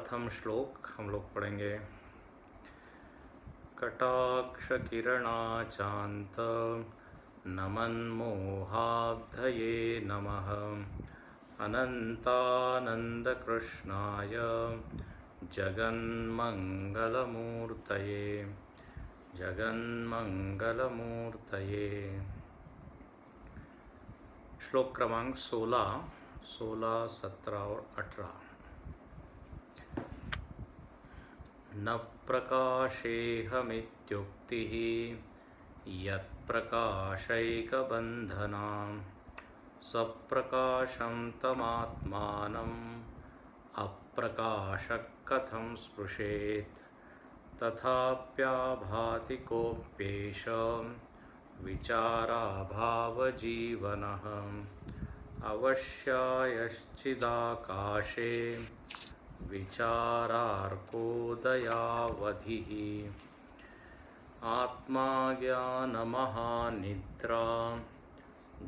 प्रथम श्लोक हम लोग पढ़ेंगे। कटाक्ष किरणाचांत नमन्मोहाब्धये नमः अनंतानंद कृष्णाय जगन्मंगलमूर्तये जगन्मंगलमूर्तये। श्लोक क्रमांक 16, 17 और 18। न प्रकाशेऽहमित्युक्तिः यत्प्रकाशैकबन्धना स्वप्रकाशं तमात्मानम् अप्रकाशः कथं स्पृशेत् तथाप्याभाति कोऽप्येष विचाराभावजीवनः अवश्यायश्चिदाकाशे विचारार्कोदयावधिः आत्मा ज्ञानमहानिद्रा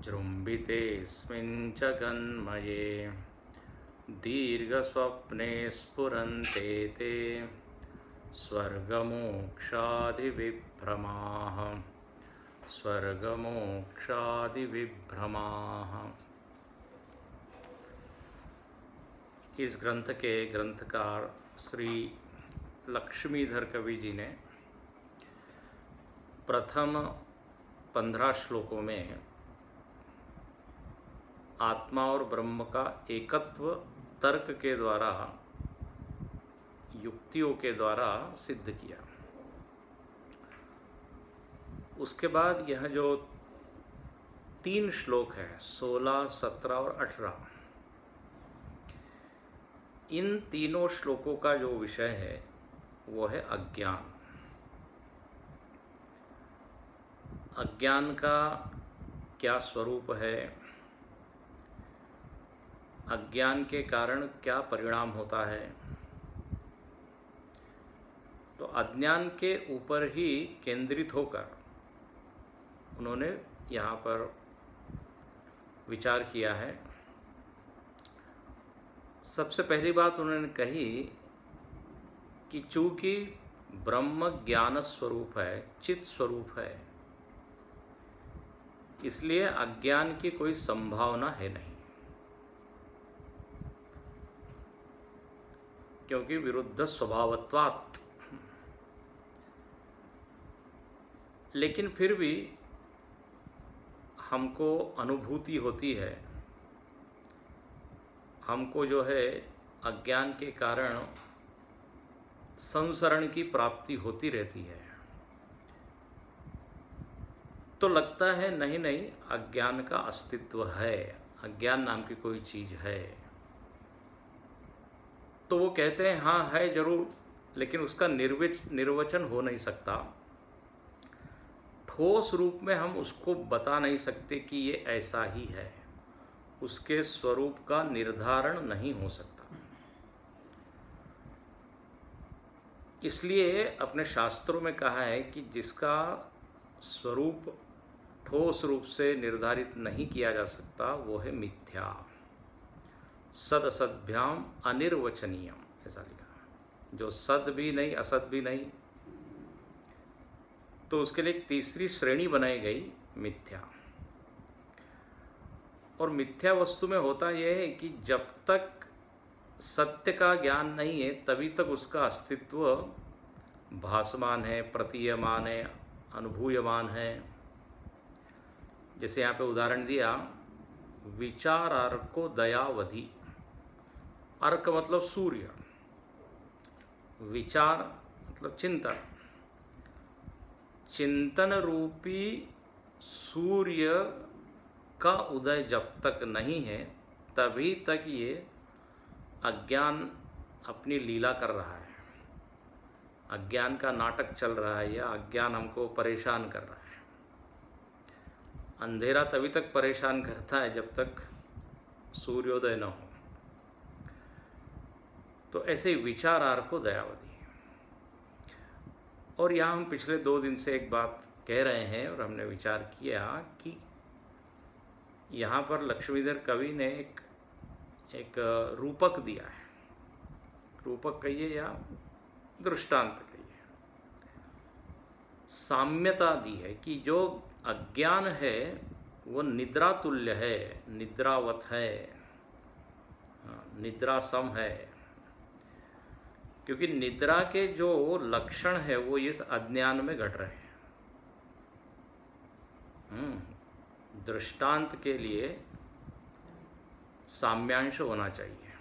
जृम्भितेऽस्मिन् जगन्मये दीर्घस्वप्ने स्फुरन्ते ते स्वर्गमोक्षादिविभ्रमाः स्वर्गमोक्षादिविभ्रमाः। इस ग्रंथ के ग्रंथकार श्री लक्ष्मीधर कवि जी ने प्रथम 15 श्लोकों में आत्मा और ब्रह्म का एकत्व तर्क के द्वारा, युक्तियों के द्वारा सिद्ध किया। उसके बाद यह जो 3 श्लोक है 16, 17 और 18, इन तीनों श्लोकों का जो विषय है वो है अज्ञान। अज्ञान का क्या स्वरूप है, अज्ञान के कारण क्या परिणाम होता है, तो अज्ञान के ऊपर ही केंद्रित होकर उन्होंने यहाँ पर विचार किया है। सबसे पहली बात उन्होंने कही कि चूंकि ब्रह्म ज्ञान स्वरूप है, चित स्वरूप है, इसलिए अज्ञान की कोई संभावना है नहीं, क्योंकि विरुद्ध स्वभावत्वात्। लेकिन फिर भी हमको अनुभूति होती है, हमको जो है अज्ञान के कारण संसरण की प्राप्ति होती रहती है, तो लगता है नहीं नहीं अज्ञान का अस्तित्व है, अज्ञान नाम की कोई चीज है। तो वो कहते हैं हाँ है जरूर, लेकिन उसका निर्वचन हो नहीं सकता, ठोस रूप में हम उसको बता नहीं सकते कि ये ऐसा ही है, उसके स्वरूप का निर्धारण नहीं हो सकता। इसलिए अपने शास्त्रों में कहा है कि जिसका स्वरूप ठोस रूप से निर्धारित नहीं किया जा सकता वो है मिथ्या, सद असद्भ्याम अनिर्वचनीयम, ऐसा लिखा। जो सद भी नहीं असत भी नहीं, तो उसके लिए एक तीसरी श्रेणी बनाई गई, मिथ्या। और मिथ्या वस्तु में होता यह है कि जब तक सत्य का ज्ञान नहीं है तभी तक उसका अस्तित्व भासमान है, प्रतीयमान है, अनुभूयमान है। जैसे यहाँ पे उदाहरण दिया, विचार अर्को दयावधि। अर्क मतलब सूर्य, विचार मतलब चिंतन। चिंतन रूपी सूर्य का उदय जब तक नहीं है तभी तक ये अज्ञान अपनी लीला कर रहा है, अज्ञान का नाटक चल रहा है, या अज्ञान हमको परेशान कर रहा है। अंधेरा तभी तक परेशान करता है जब तक सूर्योदय न हो। तो ऐसे विचारार को दयावधि। और यहाँ हम पिछले 2 दिन से एक बात कह रहे हैं और हमने विचार किया कि यहाँ पर लक्ष्मीधर कवि ने एक रूपक दिया है। रूपक कहिए या दृष्टांत कहिए, साम्यता दी है कि जो अज्ञान है वो निद्रा तुल्य है, निद्रावत है, निद्रा सम है, क्योंकि निद्रा के जो लक्षण है वो इस अज्ञान में घट रहे हैं। दृष्टांत के लिए साम्यांश होना चाहिए।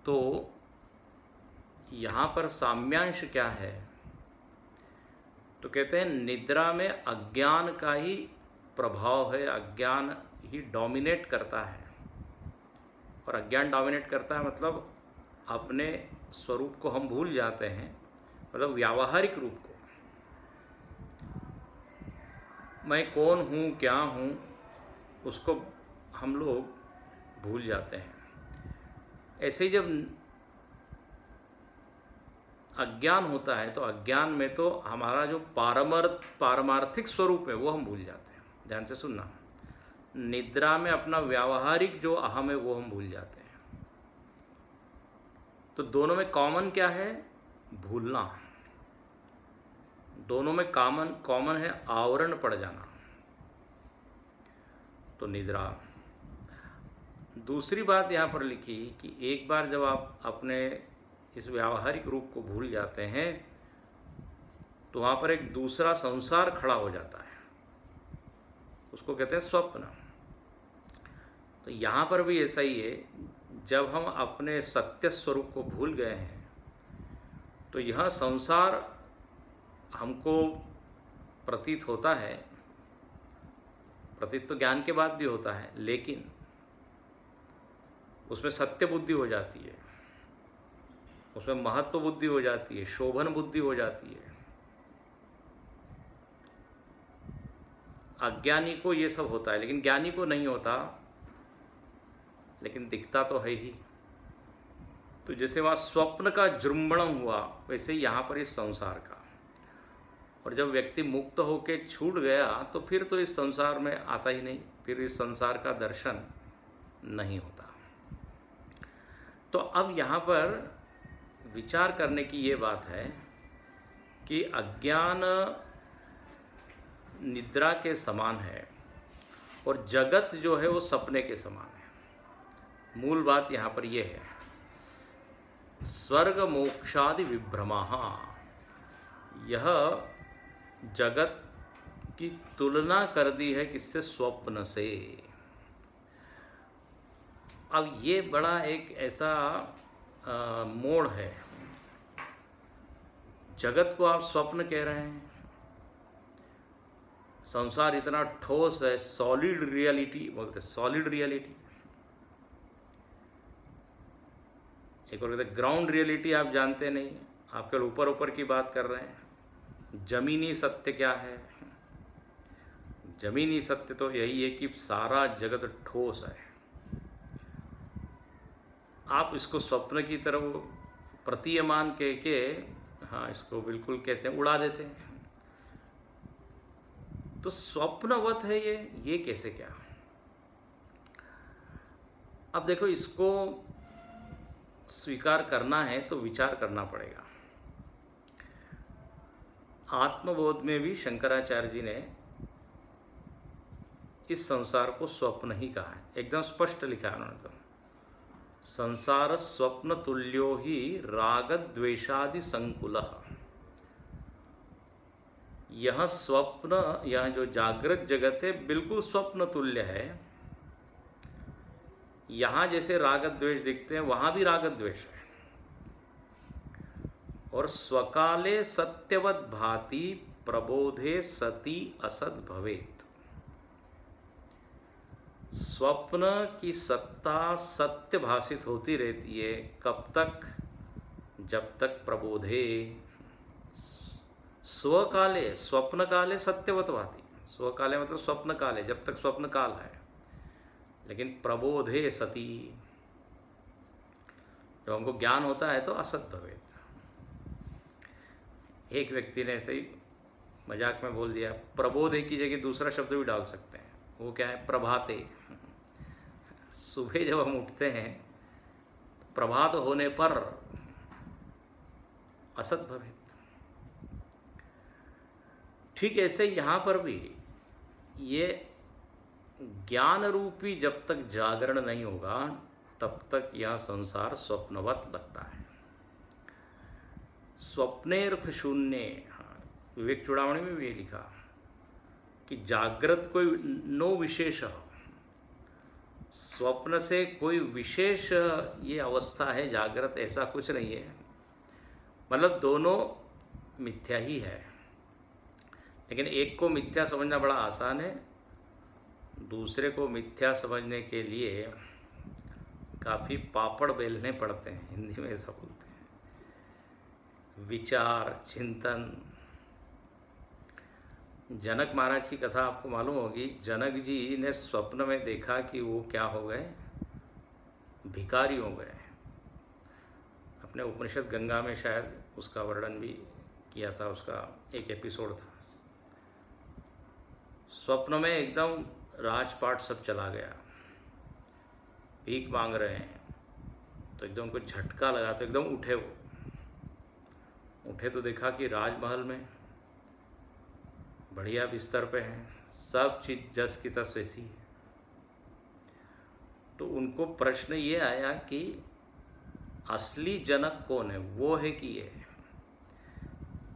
तो यहाँ पर साम्यांश क्या है? तो कहते हैं निद्रा में अज्ञान का ही प्रभाव है, अज्ञान ही डोमिनेट करता है। और अज्ञान डोमिनेट करता है मतलब अपने स्वरूप को हम भूल जाते हैं, मतलब व्यावहारिक रूप को। मैं कौन हूँ, क्या हूँ, उसको हम लोग भूल जाते हैं। ऐसे ही जब अज्ञान होता है तो अज्ञान में तो हमारा जो पारमार्थिक स्वरूप है वो हम भूल जाते हैं। ध्यान से सुनना, निद्रा में अपना व्यावहारिक जो अहम है वो हम भूल जाते हैं। तो दोनों में कॉमन क्या है? भूलना। दोनों में कॉमन है आवरण पड़ जाना। तो निद्रा। दूसरी बात यहाँ पर लिखी कि एक बार जब आप अपने इस व्यावहारिक रूप को भूल जाते हैं तो वहाँ पर एक दूसरा संसार खड़ा हो जाता है, उसको कहते हैं स्वप्न। तो यहाँ पर भी ऐसा ही है, जब हम अपने सत्य स्वरूप को भूल गए हैं तो यह संसार हमको प्रतीत होता है। प्रतीत तो ज्ञान के बाद भी होता है, लेकिन उसमें सत्य बुद्धि हो जाती है, उसमें महत्व बुद्धि हो जाती है, शोभन बुद्धि हो जाती है। अज्ञानी को ये सब होता है, लेकिन ज्ञानी को नहीं होता, लेकिन दिखता तो है ही। तो जैसे वहाँ स्वप्न का जृंभणम हुआ, वैसे ही यहाँ पर इस संसार का। और जब व्यक्ति मुक्त होके छूट गया तो फिर तो इस संसार में आता ही नहीं, फिर इस संसार का दर्शन नहीं होता। तो अब यहाँ पर विचार करने की ये बात है कि अज्ञान निद्रा के समान है और जगत जो है वो सपने के समान है। मूल बात यहाँ पर ये है, स्वर्ग मोक्षादि विभ्रमाः, यह जगत की तुलना कर दी है किससे? स्वप्न से। अब ये बड़ा एक ऐसा मोड़ है, जगत को आप स्वप्न कह रहे हैं, संसार इतना ठोस है, सॉलिड रियलिटी बोलते, सॉलिड रियलिटी। एक और कहते ग्राउंड रियलिटी आप जानते नहीं, आप केवल ऊपर ऊपर की बात कर रहे हैं। जमीनी सत्य क्या है? जमीनी सत्य तो यही है कि सारा जगत ठोस है। आप इसको स्वप्न की तरफ प्रतीयमान कह के, हाँ, इसको बिल्कुल कहते हैं, उड़ा देते हैं। तो स्वप्नवत है ये कैसे क्या? अब देखो, इसको स्वीकार करना है तो विचार करना पड़ेगा। आत्मबोध में भी शंकराचार्य जी ने इस संसार को स्वप्न ही कहा है, एकदम स्पष्ट लिखा है उन्होंने। तो संसार स्वप्न तुल्यो ही राग द्वेषादि संकुलः, यह स्वप्न, यह जो जागृत जगत है बिल्कुल स्वप्न तुल्य है। यहाँ जैसे राग द्वेष दिखते हैं वहाँ भी राग द्वेष है। और स्वकाले सत्यवत भाति प्रबोधे सती असत भवेत, स्वप्न की सत्ता सत्य भाषित होती रहती है। कब तक? जब तक प्रबोधे, स्वकाले, स्वप्न काले सत्यवत भाति, स्वकाले मतलब स्वप्न काले, जब तक स्वप्न काल है। लेकिन प्रबोधे सती, जब हमको ज्ञान होता है तो असत भवेत। एक व्यक्ति ने ऐसे ही मजाक में बोल दिया, प्रबोधे की जगह दूसरा शब्द भी डाल सकते हैं, वो क्या है? प्रभाते। सुबह जब हम उठते हैं प्रभात होने पर असत भवेत्। ठीक ऐसे यहाँ पर भी ये ज्ञान रूपी जब तक जागरण नहीं होगा तब तक यह संसार स्वप्नवत लगता है। स्वप्नेर्थ शून्य, विवेक चूड़ामणि में भी ये लिखा कि जागृत कोई नो विशेष, स्वप्न से कोई विशेष ये अवस्था है, जागृत ऐसा कुछ नहीं है। मतलब दोनों मिथ्या ही है, लेकिन एक को मिथ्या समझना बड़ा आसान है, दूसरे को मिथ्या समझने के लिए काफ़ी पापड़ बेलने पड़ते हैं, हिंदी में ऐसा बोलते हैं। विचार, चिंतन। जनक महाराज की कथा आपको मालूम होगी। जनक जी ने स्वप्न में देखा कि वो क्या हो गए, भिखारी हो गए। अपने उपनिषद गंगा में शायद उसका वर्णन भी किया था, उसका एक एपिसोड था। स्वप्न में एकदम राजपाट सब चला गया, भीख मांग रहे हैं, तो एकदम कोई झटका लगा, तो एकदम उठे। वो उठे तो देखा कि राजमहल में बढ़िया बिस्तर पे हैं, सब चीज़ जस की तस वैसी है। तो उनको प्रश्न ये आया कि असली जनक कौन है, वो है कि ये,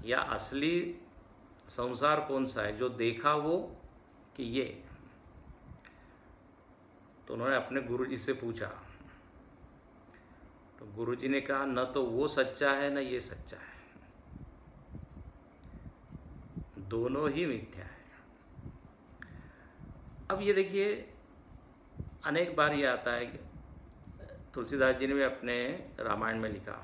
या असली संसार कौन सा है, जो देखा वो कि ये। तो उन्होंने अपने गुरुजी से पूछा, तो गुरुजी ने कहा न तो वो सच्चा है न ये सच्चा है, दोनों ही मिथ्या है। अब ये देखिए, अनेक बार ये आता है कि तुलसीदास जी ने भी अपने रामायण में लिखा,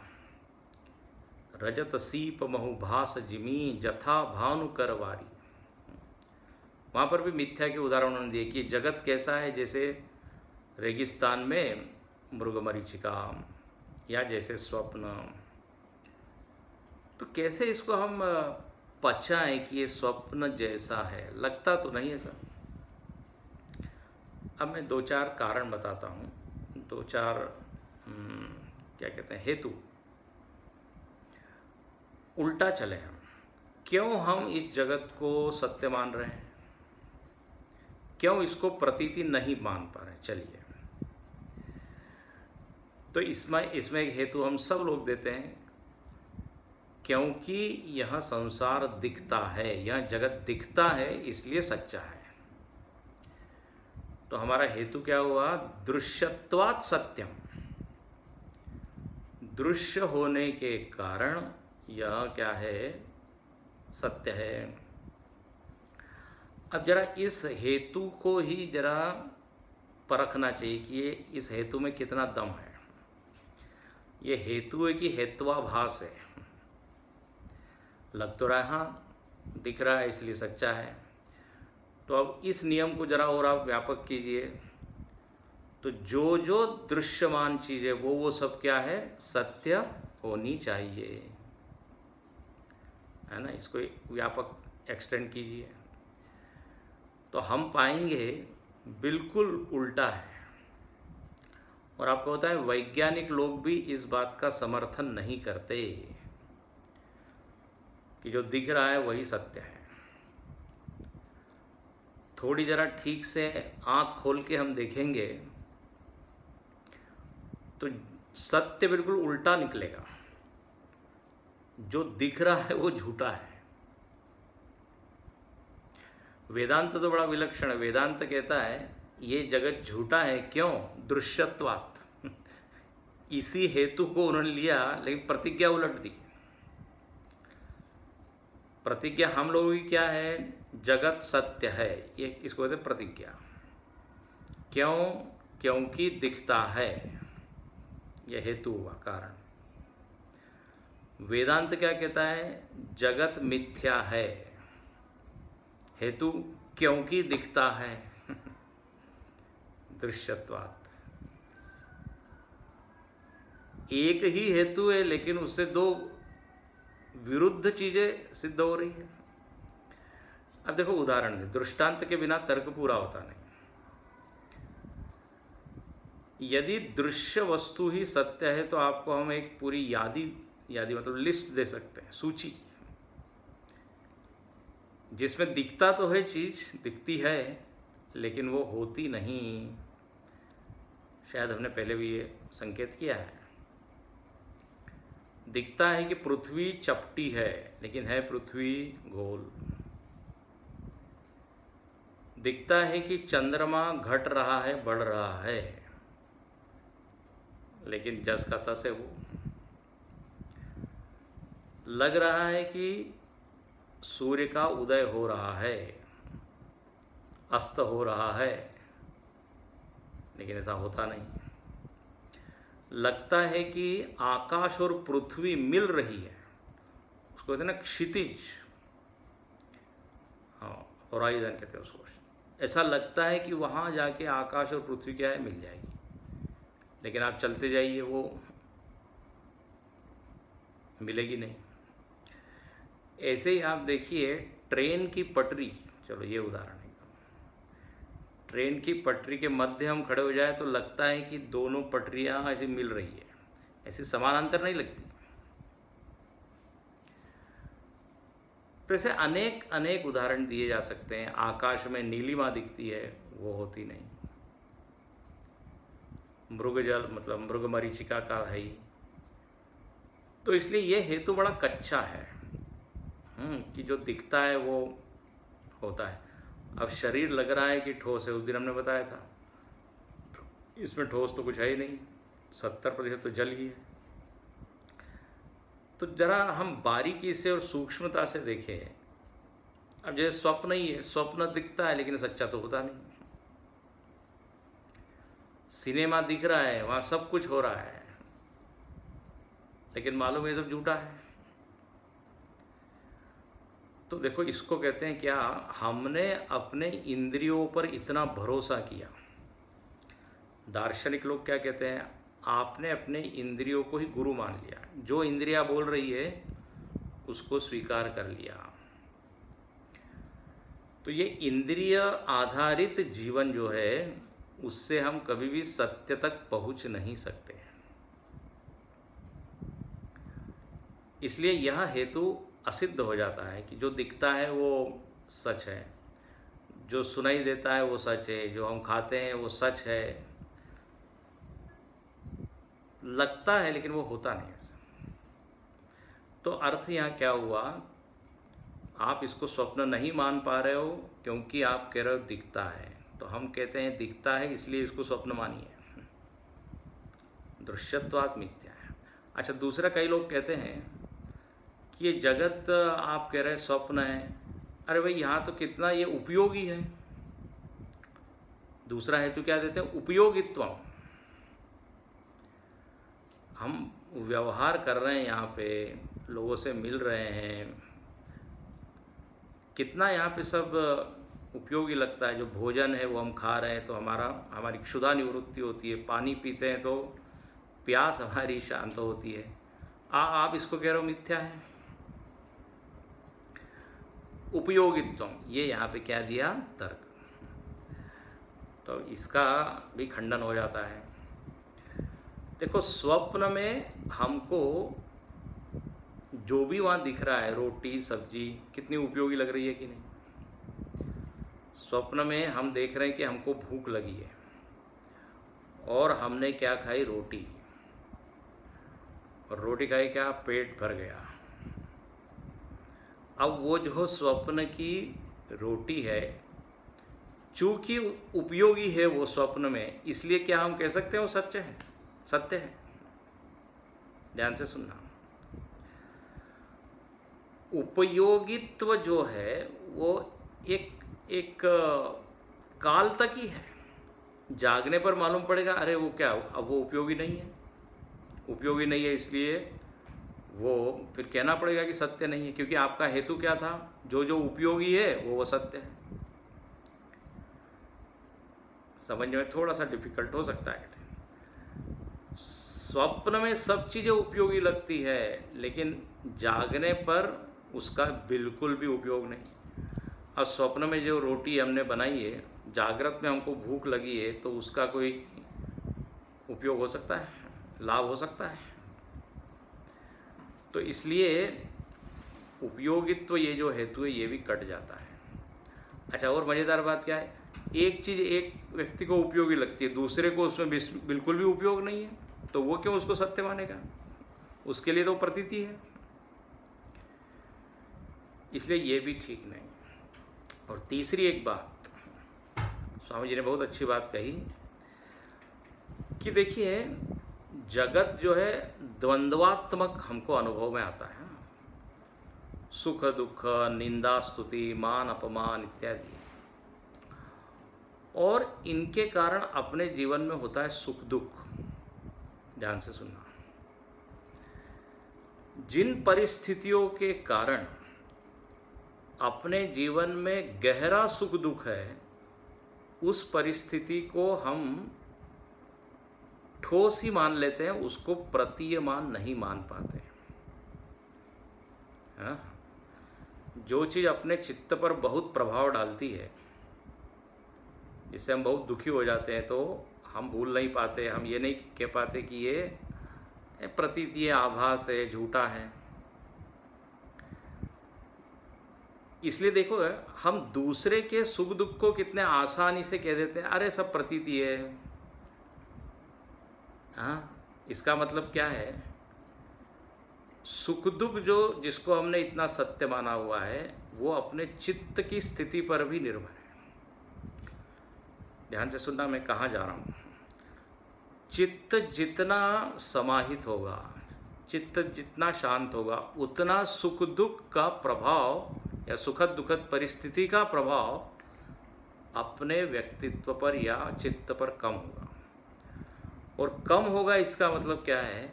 रजत सीप महुभास जिमी जथा भानु करवारी। वहाँ पर भी मिथ्या के उदाहरण उन्होंने दिए कि जगत कैसा है, जैसे रेगिस्तान में मृगमरीचिका, या जैसे स्वप्न। तो कैसे इसको हम पचाएं कि ये स्वप्न जैसा है, लगता तो नहीं है सर। अब मैं दो चार कारण बताता हूँ, दो चार क्या कहते हैं, हेतु। उल्टा चले हम, क्यों हम इस जगत को सत्य मान रहे हैं, क्यों इसको प्रतीति नहीं मान पा रहे। चलिए, तो इसमें एक हेतु हम सब लोग देते हैं, क्योंकि यह संसार दिखता है, यह जगत दिखता है, इसलिए सच्चा है। तो हमारा हेतु क्या हुआ, दृश्यत्वात् सत्यम, दृश्य होने के कारण यह क्या है, सत्य है। अब जरा इस हेतु को ही जरा परखना चाहिए कि ये इस हेतु में कितना दम है। ये हेतु है कि हेत्वाभास है, लग तो रहा है, हाँ दिख रहा है इसलिए सच्चा है। तो अब इस नियम को जरा और आप व्यापक कीजिए, तो जो जो दृश्यमान चीज़ है वो सब क्या है, सत्य होनी चाहिए, है ना। इसको व्यापक एक्सटेंड कीजिए तो हम पाएंगे बिल्कुल उल्टा है। और आपको होता है, वैज्ञानिक लोग भी इस बात का समर्थन नहीं करते कि जो दिख रहा है वही सत्य है। थोड़ी जरा ठीक से आँख खोल के हम देखेंगे तो सत्य बिल्कुल उल्टा निकलेगा, जो दिख रहा है वो झूठा है। वेदांत तो बड़ा विलक्षण है। वेदांत कहता है ये जगत झूठा है, क्यों, दृश्यत्वात्। इसी हेतु को उन्होंने लिया, लेकिन प्रतिज्ञा उलट दी। प्रतिज्ञा हम लोगों की क्या है, जगत सत्य है, ये इसको कहते हैं प्रतिज्ञा। क्यों, क्योंकि दिखता है, यह हेतु हुआ, कारण। वेदांत क्या कहता है, जगत मिथ्या है, हेतु क्योंकि दिखता है, दृश्यत्वात्। एक ही हेतु है, लेकिन उससे दो विरुद्ध चीजें सिद्ध हो रही है। अब देखो उदाहरण दे, दृष्टांत के बिना तर्क पूरा होता नहीं। यदि दृश्य वस्तु ही सत्य है तो आपको हम एक पूरी यादी मतलब लिस्ट दे सकते हैं, सूची, जिसमें दिखता तो है, चीज़ दिखती है लेकिन वो होती नहीं। शायद हमने पहले भी ये संकेत किया है। दिखता है कि पृथ्वी चपटी है लेकिन है पृथ्वी गोल। दिखता है कि चंद्रमा घट रहा है, बढ़ रहा है, लेकिन जस का तस है वो। लग रहा है कि सूर्य का उदय हो रहा है, अस्त हो रहा है, लेकिन ऐसा होता नहीं। लगता है कि आकाश और पृथ्वी मिल रही है, उसको कहते हैं ना क्षितिज, हाँ होराइजन कहते हैं उसको। ऐसा लगता है कि वहाँ जाके आकाश और पृथ्वी क्या है, मिल जाएगी, लेकिन आप चलते जाइए वो मिलेगी नहीं। ऐसे ही आप देखिए ट्रेन की पटरी, चलो ये उदाहरण है, ट्रेन की पटरी के मध्य हम खड़े हो जाए तो लगता है कि दोनों पटरियाँ ऐसे मिल रही है, ऐसी समानांतर नहीं लगती। तो ऐसे अनेक अनेक उदाहरण दिए जा सकते हैं। आकाश में नीलिमा दिखती है, वो होती नहीं। मृगजल मतलब मृगमरीचिका का है ही। तो इसलिए ये हेतु बड़ा कच्चा है कि जो दिखता है वो होता है। अब शरीर लग रहा है कि ठोस है, उस दिन हमने बताया था, इसमें ठोस तो कुछ है ही नहीं, 70% तो जल ही है। तो जरा हम बारीकी से और सूक्ष्मता से देखें। अब जैसे स्वप्न ही है, स्वप्न दिखता है लेकिन सच्चा तो होता नहीं। सिनेमा दिख रहा है, वहाँ सब कुछ हो रहा है, लेकिन मालूम है सब झूठा है। तो देखो इसको कहते हैं क्या, हमने अपने इंद्रियों पर इतना भरोसा किया। दार्शनिक लोग क्या कहते हैं, आपने अपने इंद्रियों को ही गुरु मान लिया, जो इंद्रियां बोल रही है उसको स्वीकार कर लिया। तो ये इंद्रिय आधारित जीवन जो है उससे हम कभी भी सत्य तक पहुंच नहीं सकते। इसलिए यह हेतु असिद्ध हो जाता है कि जो दिखता है वो सच है, जो सुनाई देता है वो सच है, जो हम खाते हैं वो सच है। लगता है लेकिन वो होता नहीं ऐसा। तो अर्थ यहाँ क्या हुआ, आप इसको स्वप्न नहीं मान पा रहे हो क्योंकि आप कह रहे हो दिखता है। तो हम कहते हैं दिखता है इसलिए इसको स्वप्न मानिए, दृश्यत्वात् मिथ्या है। अच्छा, दूसरा कई लोग कहते हैं कि ये जगत आप कह रहे हैं स्वप्न है, अरे भाई यहाँ तो कितना ये उपयोगी है। दूसरा हेतु क्या देते हैं, उपयोगित्व। हम व्यवहार कर रहे हैं, यहाँ पे लोगों से मिल रहे हैं, कितना यहाँ पे सब उपयोगी लगता है। जो भोजन है वो हम खा रहे हैं तो हमारी क्षुधा निवृत्ति होती है, पानी पीते हैं तो प्यास हमारी शांत होती है। आप इसको कह रहे हो मिथ्या है। उपयोगित्व, ये यहाँ पे क्या दिया, तर्क। तो इसका भी खंडन हो जाता है। देखो स्वप्न में हमको जो भी वहाँ दिख रहा है, रोटी सब्जी, कितनी उपयोगी लग रही है कि नहीं। स्वप्न में हम देख रहे हैं कि हमको भूख लगी है और हमने क्या खाई, रोटी, और रोटी खाई क्या, पेट भर गया। अब वो जो स्वप्न की रोटी है, चूंकि उपयोगी है वो स्वप्न में, इसलिए क्या हम कह सकते हैं वो सत्य है, सत्य है। ध्यान से सुनना, उपयोगित्व जो है वो एक काल तक ही है। जागने पर मालूम पड़ेगा अरे वो क्या, अब वो उपयोगी नहीं है। उपयोगी नहीं है इसलिए वो फिर कहना पड़ेगा कि सत्य नहीं है, क्योंकि आपका हेतु क्या था, जो जो उपयोगी है वो सत्य है। समझने में थोड़ा सा डिफिकल्ट हो सकता है। स्वप्न में सब चीज़ें उपयोगी लगती है, लेकिन जागने पर उसका बिल्कुल भी उपयोग नहीं। और स्वप्न में जो रोटी हमने बनाई है, जागृत में हमको भूख लगी है तो उसका कोई उपयोग हो सकता है, लाभ हो सकता है। तो इसलिए उपयोगित्व ये जो हेतु है ये भी कट जाता है। अच्छा, और मज़ेदार बात क्या है, एक चीज़ एक व्यक्ति को उपयोगी लगती है, दूसरे को उसमें बिल्कुल भी उपयोग नहीं है, तो वो क्यों उसको सत्य मानेगा? उसके लिए तो प्रतीति है। इसलिए ये भी ठीक नहीं। और तीसरी एक बात, स्वामी जी ने बहुत अच्छी बात कही कि देखिए, जगत जो है द्वंद्वात्मक हमको अनुभव में आता है, सुख दुख, निंदा स्तुति, मान अपमान इत्यादि, और इनके कारण अपने जीवन में होता है सुख दुख। ध्यान से सुनना, जिन परिस्थितियों के कारण अपने जीवन में गहरा सुख दुख है, उस परिस्थिति को हम ठोस ही मान लेते हैं, उसको प्रतीयमान नहीं मान पाते। हाँ? जो चीज़ अपने चित्त पर बहुत प्रभाव डालती है, जिससे हम बहुत दुखी हो जाते हैं, तो हम भूल नहीं पाते, हम ये नहीं कह पाते कि ये प्रतीति है, आभास है, झूठा है। इसलिए देखो, हम दूसरे के सुख दुख को कितने आसानी से कह देते हैं, अरे सब प्रतीति है। हाँ, इसका मतलब क्या है, सुख दुख जो जिसको हमने इतना सत्य माना हुआ है, वो अपने चित्त की स्थिति पर भी निर्भर है। ध्यान से सुनना, मैं कहाँ जा रहा हूँ। चित्त जितना समाहित होगा, चित्त जितना शांत होगा, उतना सुख दुख का प्रभाव या सुखद दुखद परिस्थिति का प्रभाव अपने व्यक्तित्व पर या चित्त पर कम होगा। और कम होगा इसका मतलब क्या है,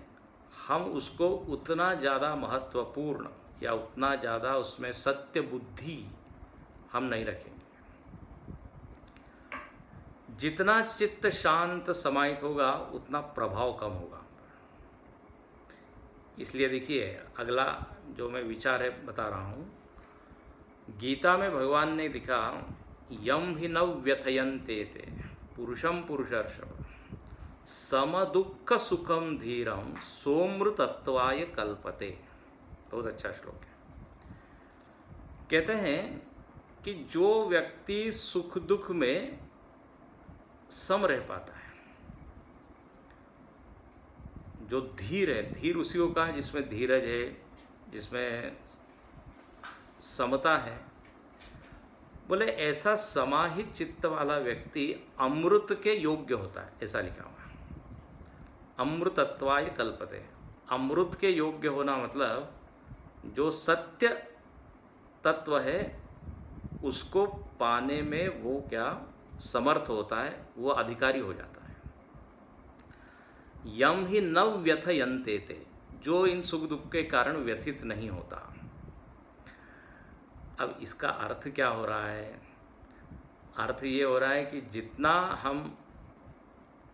हम उसको उतना ज़्यादा महत्वपूर्ण या उतना ज़्यादा उसमें सत्य बुद्धि हम नहीं रखेंगे। जितना चित्त शांत समाहित होगा, उतना प्रभाव कम होगा। इसलिए देखिए, अगला जो मैं विचार है बता रहा हूँ, गीता में भगवान ने लिखा, यम हि न व्यथयन्ते ते पुरुषम पुरुषर्षभ सम दुख सुखम धीरम सोमृतत्वाय कल्पते। बहुत अच्छा श्लोक है। कहते हैं कि जो व्यक्ति सुख दुख में सम रह पाता है, जो धीर है, धीर उसी को कहा जिसमें धीरज है, जिसमें समता है, बोले ऐसा समाहित चित्त वाला व्यक्ति अमृत के योग्य होता है, ऐसा लिखा हुआ है। अमृतत्वाय कल्पते। अमृत के योग्य होना मतलब जो सत्य तत्व है उसको पाने में वो क्या समर्थ होता है, वो अधिकारी हो जाता है। यम ही न व्यथयन्ते ते, जो इन सुख दुख के कारण व्यथित नहीं होता। अब इसका अर्थ क्या हो रहा है? अर्थ ये हो रहा है कि जितना हम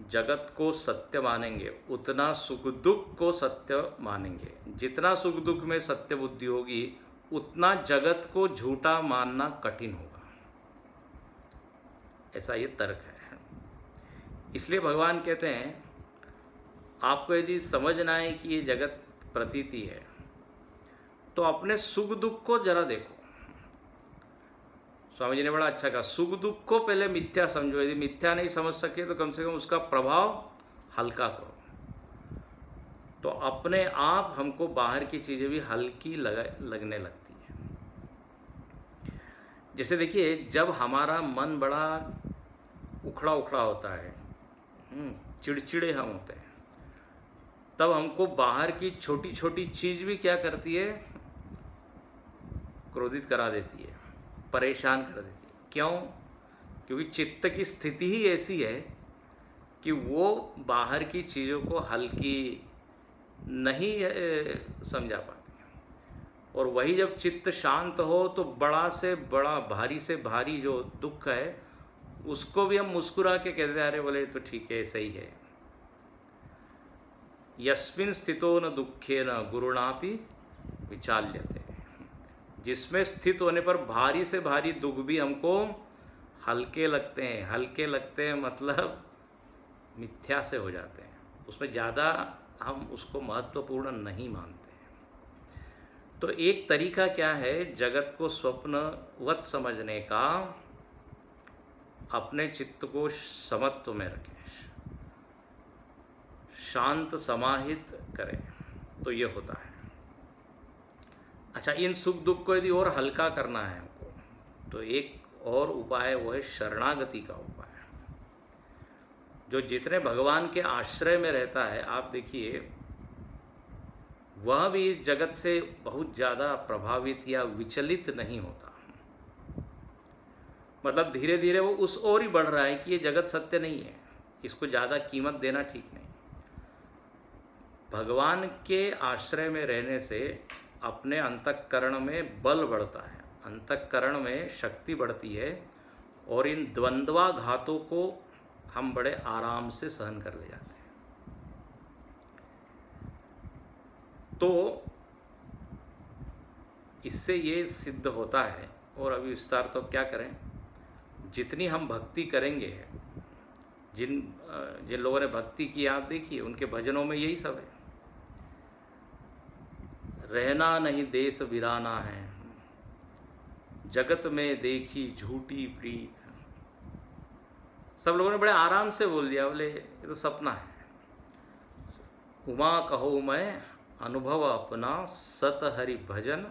जगत को सत्य मानेंगे, उतना सुख दुख को सत्य मानेंगे। जितना सुख दुख में सत्य बुद्धि होगी, उतना जगत को झूठा मानना कठिन होगा। ऐसा ये तर्क है। इसलिए भगवान कहते हैं, आपको यदि समझना है कि ये जगत प्रतीति है, तो अपने सुख दुख को जरा देखो। स्वामी जी ने बड़ा अच्छा कहा, सुख दुख को पहले मिथ्या समझो। यदि मिथ्या नहीं समझ सके तो कम से कम उसका प्रभाव हल्का करो। तो अपने आप हमको बाहर की चीज़ें भी हल्की लगने लगती है। जैसे देखिए, जब हमारा मन बड़ा उखड़ा उखड़ा होता है, चिड़चिड़े हम होते हैं, तब हमको बाहर की छोटी छोटी चीज़ भी क्या करती है, क्रोधित करा देती है, परेशान कर देती है। क्यों? क्योंकि चित्त की स्थिति ही ऐसी है कि वो बाहर की चीज़ों को हल्की नहीं समझा पाती। और वही जब चित्त शांत हो तो बड़ा से बड़ा, भारी से भारी जो दुख है, उसको भी हम मुस्कुरा के कहते हैं, अरे बोले तो ठीक है, सही है। यस्मिन् स्थितो न दुखे न गुरुणापि विचाल्यते। जिसमें स्थित होने पर भारी से भारी दुख भी हमको हल्के लगते हैं। हल्के लगते हैं मतलब मिथ्या से हो जाते हैं। उसमें ज़्यादा हम उसको महत्वपूर्ण नहीं मानते। तो एक तरीका क्या है जगत को स्वप्नवत समझने का, अपने चित्त को समत्व में रखें, शांत समाहित करें, तो ये होता है। अच्छा, इन सुख दुख को यदि और हल्का करना है हमको, तो एक और उपाय वो है शरणागति का उपाय। जो जितने भगवान के आश्रय में रहता है, आप देखिए वह भी इस जगत से बहुत ज़्यादा प्रभावित या विचलित नहीं होता। मतलब धीरे धीरे वो उस ओर ही बढ़ रहा है कि ये जगत सत्य नहीं है, इसको ज़्यादा कीमत देना ठीक नहीं। भगवान के आश्रय में रहने से अपने अंतःकरण में बल बढ़ता है, अंतःकरण में शक्ति बढ़ती है, और इन द्वंद्वाघातों को हम बड़े आराम से सहन कर ले जाते हैं। तो इससे ये सिद्ध होता है, और अभी विस्तार तो क्या करें, जितनी हम भक्ति करेंगे, जिन जिन लोगों ने भक्ति की आप देखिए उनके भजनों में यही सब है। रहना नहीं देश वीराना है, जगत में देखी झूठी प्रीत। सब लोगों ने बड़े आराम से बोल दिया, बोले ये तो सपना है। उमा कहो मैं अनुभव अपना, सत हरि भजन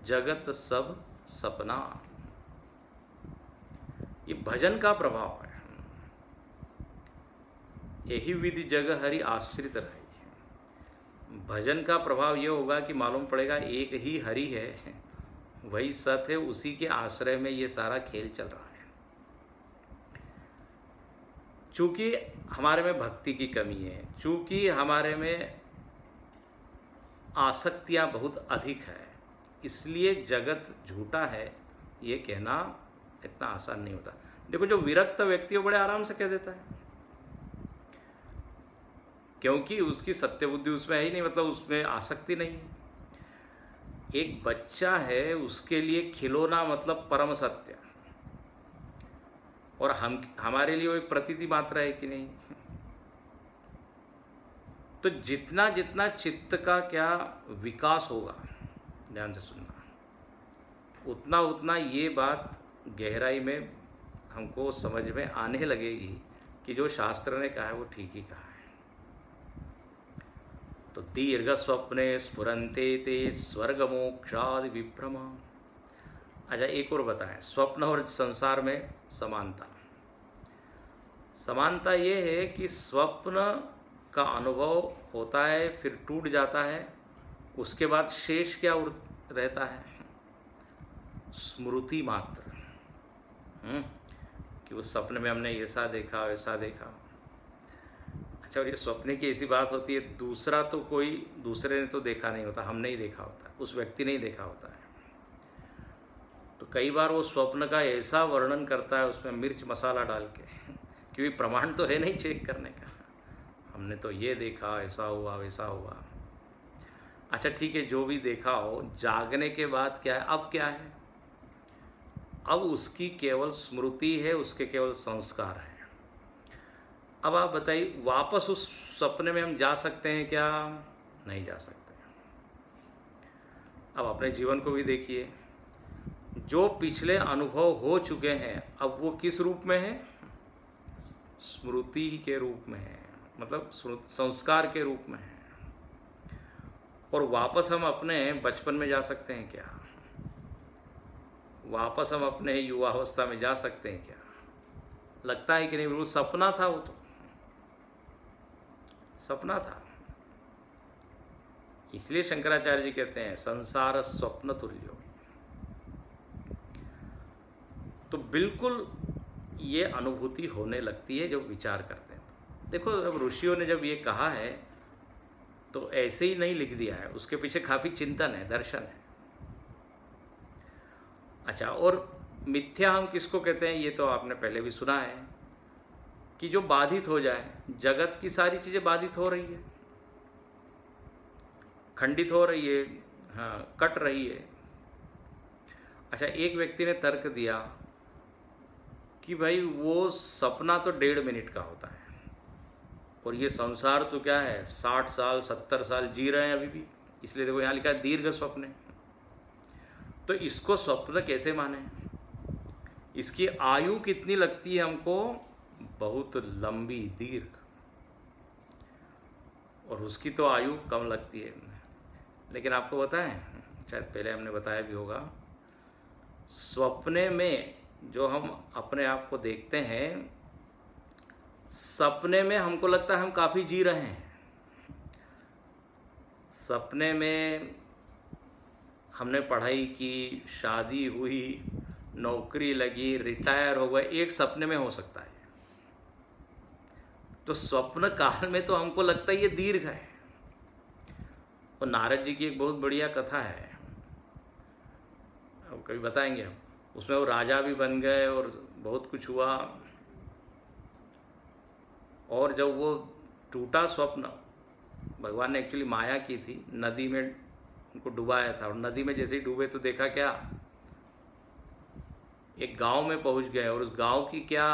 जगत सब सपना। ये भजन का प्रभाव है। यही विधि जग हरि आश्रित रही। भजन का प्रभाव ये होगा कि मालूम पड़ेगा एक ही हरि है, वही सत है, उसी के आश्रय में ये सारा खेल चल रहा है। चूंकि हमारे में भक्ति की कमी है, चूंकि हमारे में आसक्तियां बहुत अधिक है, इसलिए जगत झूठा है ये कहना इतना आसान नहीं होता। देखो, जो विरक्त व्यक्ति है बड़े आराम से कह देता है, क्योंकि उसकी सत्य बुद्धि उसमें है ही नहीं, मतलब उसमें आसक्ति नहीं है। एक बच्चा है, उसके लिए खिलौना मतलब परम सत्य, और हमारे लिए वो एक प्रतीति मात्र है कि नहीं। तो जितना जितना चित्त का क्या विकास होगा, ध्यान से सुनना, उतना उतना ये बात गहराई में हमको समझ में आने लगेगी कि जो शास्त्र ने कहा है वो ठीक ही कहा है। तो दीर्घ स्वप्ने स्फुरन्ते ते स्वर्ग मोक्षादि विभ्रम। अच्छा, एक और बताएं, स्वप्न और संसार में समानता। समानता ये है कि स्वप्न का अनुभव होता है, फिर टूट जाता है, उसके बाद शेष क्या रहता है? स्मृति मात्र। कि उस सपने में हमने ऐसा देखा वैसा देखा। अच्छा, और ये स्वप्न की ऐसी बात होती है, दूसरा तो कोई दूसरे ने तो देखा नहीं होता, हमने ही देखा होता है, उस व्यक्ति ने ही देखा होता है। तो कई बार वो स्वप्न का ऐसा वर्णन करता है उसमें मिर्च मसाला डाल के, क्योंकि प्रमाण तो है नहीं चेक करने का, हमने तो ये देखा, ऐसा हुआ वैसा हुआ। अच्छा ठीक है, जो भी देखा हो, जागने के बाद क्या है? अब क्या है? अब उसकी केवल स्मृति है, उसके केवल संस्कार है। अब आप बताइए, वापस उस सपने में हम जा सकते हैं क्या? नहीं जा सकते। अब अपने जीवन को भी देखिए, जो पिछले अनुभव हो चुके हैं अब वो किस रूप में है? स्मृति के रूप में है, मतलब संस्कार के रूप में है। और वापस हम अपने बचपन में जा सकते हैं क्या? वापस हम अपने युवावस्था में जा सकते हैं क्या? लगता है कि नहीं, वो सपना था, वो तो सपना था। इसलिए शंकराचार्य जी कहते हैं संसार स्वप्न तुल्यो। तो बिल्कुल ये अनुभूति होने लगती है जब विचार करते हैं। देखो, अब ऋषियों ने जब ये कहा है तो ऐसे ही नहीं लिख दिया है, उसके पीछे काफी चिंतन है, दर्शन है। अच्छा, और मिथ्या हम किसको कहते हैं? ये तो आपने पहले भी सुना है कि जो बाधित हो जाए, जगत की सारी चीजें बाधित हो रही है, खंडित हो रही है, हाँ, कट रही है। अच्छा, एक व्यक्ति ने तर्क दिया कि भाई वो सपना तो 1.5 मिनट का होता है, और ये संसार तो क्या है, 60 साल 70 साल जी रहे हैं अभी भी। इसलिए देखो यहाँ लिखा है दीर्घ स्वप्न। तो इसको स्वप्न कैसे माने? इसकी आयु कितनी लगती है हमको? बहुत लंबी, दीर्घ। और उसकी तो आयु कम लगती है। लेकिन आपको बताएं, शायद पहले हमने बताया भी होगा, सपने में जो हम अपने आप को देखते हैं, सपने में हमको लगता है हम काफ़ी जी रहे हैं। सपने में हमने पढ़ाई की, शादी हुई, नौकरी लगी, रिटायर हो गए, एक सपने में हो सकता है। तो स्वप्न काल में तो हमको लगता है ये दीर्घ है। और नारद जी की एक बहुत बढ़िया कथा है, अब कभी बताएंगे हम। उसमें वो राजा भी बन गए और बहुत कुछ हुआ। और जब वो टूटा स्वप्न, भगवान ने एक्चुअली माया की थी, नदी में उनको डुबाया था। और नदी में जैसे ही डूबे तो देखा क्या, एक गांव में पहुंच गए। और उस गांव की क्या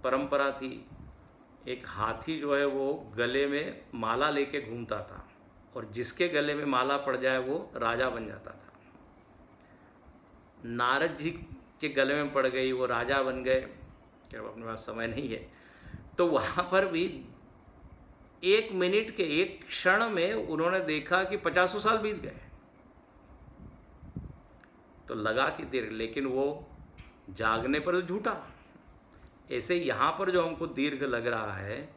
परंपरा थी, एक हाथी जो है वो गले में माला लेके घूमता था, और जिसके गले में माला पड़ जाए वो राजा बन जाता था। नारद जी के गले में पड़ गई, वो राजा बन गए। क्या अपने पास समय नहीं है। तो वहाँ पर भी 1 मिनट के, एक क्षण में उन्होंने देखा कि 50 साल बीत गए। तो लगा कि दीर्घ, लेकिन वो जागने पर तो झूठा। ऐसे यहाँ पर जो हमको दीर्घ लग रहा है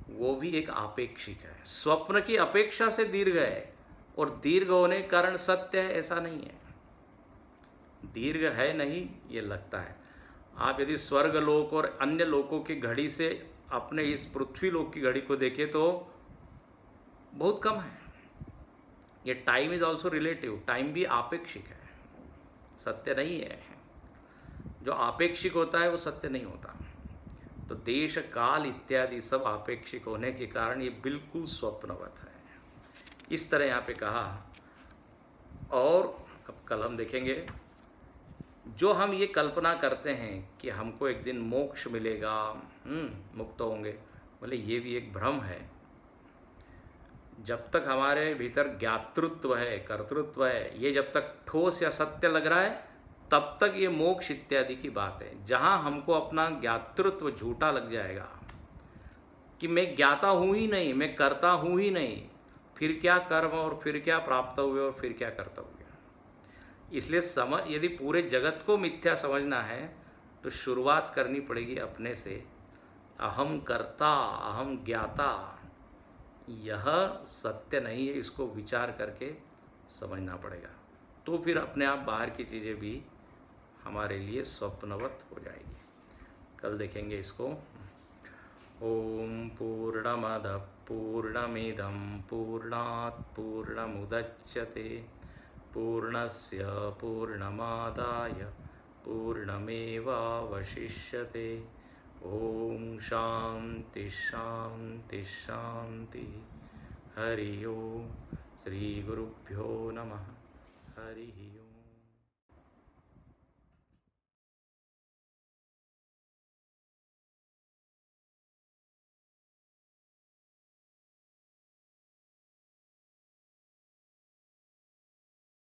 वो भी एक आपेक्षिक है। स्वप्न की अपेक्षा से दीर्घ है, और दीर्घ होने के कारण सत्य है ऐसा नहीं है। दीर्घ है नहीं, ये लगता है। आप यदि स्वर्ग लोक और अन्य लोकों की घड़ी से अपने इस पृथ्वी लोक की घड़ी को देखें तो बहुत कम है। ये time is also relative, time भी आपेक्षिक है, सत्य नहीं है। जो आपेक्षिक होता है वो सत्य नहीं होता। तो देश काल इत्यादि सब आपेक्षिक होने के कारण ये बिल्कुल स्वप्नवत है, इस तरह यहाँ पे कहा। और अब कल हम देखेंगे, जो हम ये कल्पना करते हैं कि हमको एक दिन मोक्ष मिलेगा, मुक्त होंगे, बोले ये भी एक भ्रम है। जब तक हमारे भीतर ज्ञातृत्व है, कर्तृत्व है, ये जब तक ठोस या सत्य लग रहा है, तब तक ये मोक्ष इत्यादि की बात है। जहाँ हमको अपना ज्ञातृत्व झूठा लग जाएगा कि मैं ज्ञाता हूँ ही नहीं, मैं करता हूँ ही नहीं, फिर क्या कर्म और फिर क्या प्राप्त हुए और फिर क्या कर्ता हुए। इसलिए यदि पूरे जगत को मिथ्या समझना है तो शुरुआत करनी पड़ेगी अपने से। अहम कर्ता, अहम ज्ञाता, यह सत्य नहीं है, इसको विचार करके समझना पड़ेगा। तो फिर अपने आप बाहर की चीज़ें भी हमारे लिए स्वप्नवत हो जाएगी। कल देखेंगे इसको। ओम पूर्णमद पूर्णमिदं पूर्णात् पूर्णमुदच्यते पूर्णस्य पूर्णमादाय पूर्णमेवावशिष्यते। ओम शांति शांति शांति। हरि ओम। श्री गुरुभ्यो नमः। हरि ओम।